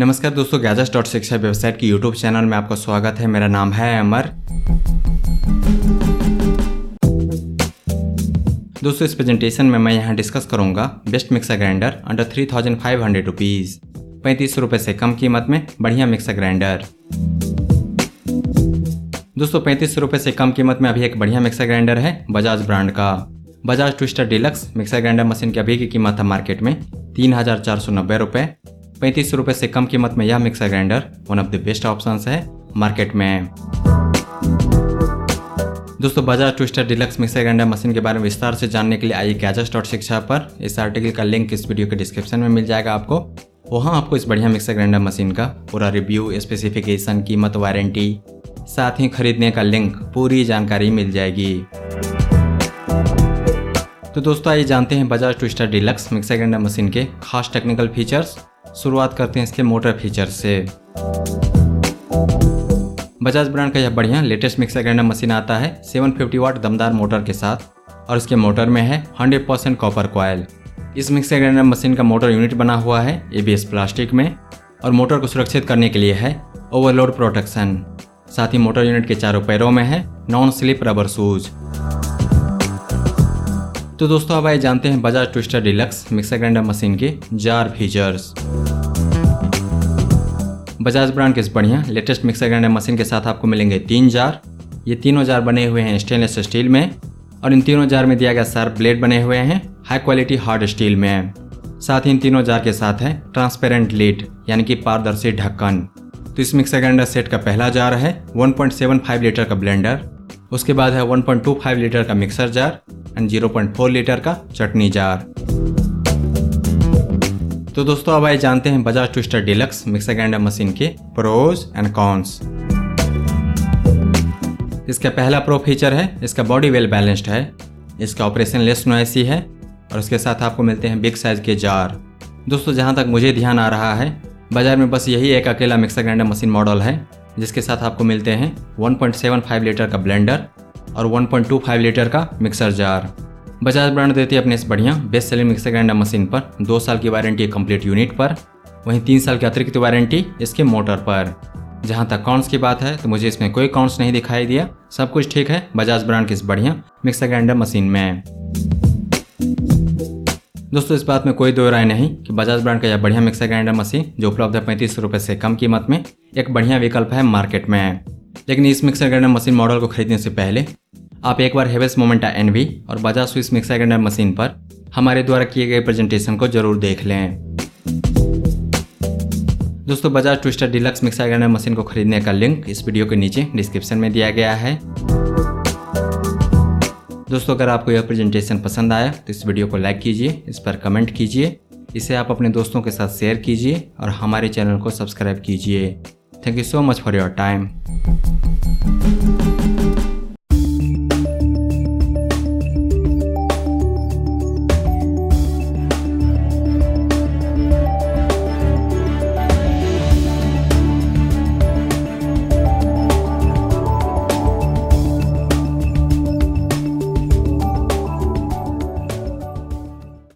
नमस्कार दोस्तों, गैजेट्स.शिक्षा वेबसाइट की यूट्यूब चैनल में आपका स्वागत है। मेरा नाम है अमर। दोस्तों, इस प्रेजेंटेशन में मैं यहाँ डिस्कस करूंगा best mixer grinder under 3500 rupees, 35 रुपये से कम कीमत में बढ़िया मिक्सर ग्राइंडर। दोस्तों, 35 रुपये से कम कीमत में अभी एक बढ़िया मिक्सर ग्राइंडर है बजाज ब्रांड का। Bajaj twister deluxe mixer grinder machine की अभी की कीमत है मार्केट में 3490 रुपये। 35 रुपये से कम कीमत में यह mixer grinder one of the best options है मार्केट में। दोस्तों, Bajaj twister deluxe mixer grinder machine के बारे में विस्तार से जानने के लिए आइए गैजेट्स.शिक्षा पर। इस आर्टिकल का लिंक इस वीडियो के डिस्क्रिप्शन में मिल जाएगा आपको। वहाँ आपको इस बढ़िया मिक्सर ग्राइंडर मशीन का पूरा रिव्यू, स्पेसिफिकेशन, कीमत, वारंटी, साथ ही खरीदने का लिंक, पूरी जानकारी मिल जाएगी। तो दोस्तों, आइए जानते हैं Bajaj twister deluxe mixer grinder machine के खास टेक्निकल फीचर्स। शुरुआत करते हैं इसके मोटर फीचर से। बजाज ब्रांड का यह बढ़िया लेटेस्ट मिक्सर ग्राइंडर मशीन आता है 750 वाट दमदार मोटर के साथ और इसके मोटर में है 100% कॉपर कॉयल। इस मिक्सर ग्राइंडर मशीन का मोटर यूनिट बना हुआ है ABS प्लास्टिक में और मोटर को सुरक्षित करने के लिए है ओवरलोड प्रोटेक्शन। साथ ही मोटर यूनिट के चारों पैरों में है नॉन स्लिप रबर शूज। तो दोस्तों, अब आइए जानते हैं Bajaj twister deluxe mixer grinder machine के जार फीचर्स। बजाज ब्रांड के इस बढ़िया लेटेस्ट मिक्सर ग्राइंडर मशीन के साथ आपको मिलेंगे 3 जार। ये तीनों जार बने हुए हैं स्टेनलेस स्टील में और इन तीनों जार में दिया गया शार्प ब्लेड बने हुए हैं हाई क्वालिटी हार्ड स्टील में। साथ ही इन तीनों जार के साथ है ट्रांसपेरेंट लिड यानी कि पारदर्शी ढक्कन। तो इस मिक्सर ग्राइंडर सेट का पहला जार है 1.75 लीटर का ब्लेंडर, उसके बाद है 1.25 लीटर का मिक्सर जार एंड 0.4 लीटर का चटनी जार। तो दोस्तों, अब आइए जानते हैं Bajaj twister deluxe mixer grinder machine के प्रोज एंड कॉन्स। इसका पहला प्रो फीचर है इसका बॉडी वेल बैलेंस्ड है, इसका ऑपरेशन लेस नॉइसी है और उसके साथ आपको मिलते हैं बिग साइज के जार। दोस्तों, जहां तक मुझे ध्यान आ रहा है बाजार में बस यही एक अकेला मिक्सर ग्राइंडर मशीन मॉडल है जिसके साथ आपको मिलते हैं 1.75 लीटर का ब्लेंडर और 1.25 लीटर का मिक्सर जार। बजाज ब्रांड देती है अपने इस बढ़िया best selling mixer grinder machine पर 2 साल की वारंटी कंप्लीट यूनिट पर, वहीं 3 साल की अतिरिक्त वारंटी इसके मोटर पर। जहां तक कॉन्स की बात है तो मुझे इसमें कोई कॉन्स नहीं दिखाई दिया, सब कुछ ठीक है बजाज ब्रांड की इस बढ़िया मिक्सर ग्राइंडर मशीन में। दोस्तों, इस बात में कोई दो राय नहीं कि बजाज ब्रांड का यह बढ़िया मिक्सर ग्राइंडर मशीन जो उपलब्ध है 35 रुपये से कम कीमत में एक बढ़िया विकल्प है मार्केट में। लेकिन इस मिक्सर ग्राइंडर मशीन मॉडल को खरीदने से पहले आप एक बार हेवेल्स मोमेंटा NV और Bajaj Swiss mixer grinder machine पर हमारे द्वारा किए गए प्रेजेंटेशन को जरूर देख लें। दोस्तों, Bajaj twister deluxe mixer grinder machine को खरीदने का लिंक इस वीडियो के नीचे डिस्क्रिप्शन में दिया गया है। दोस्तों, अगर आपको यह प्रेजेंटेशन पसंद आया तो इस वीडियो को लाइक कीजिए, इस पर कमेंट कीजिए, इसे आप अपने दोस्तों के साथ शेयर कीजिए और हमारे चैनल को सब्सक्राइब कीजिए। Thank you so much for your time.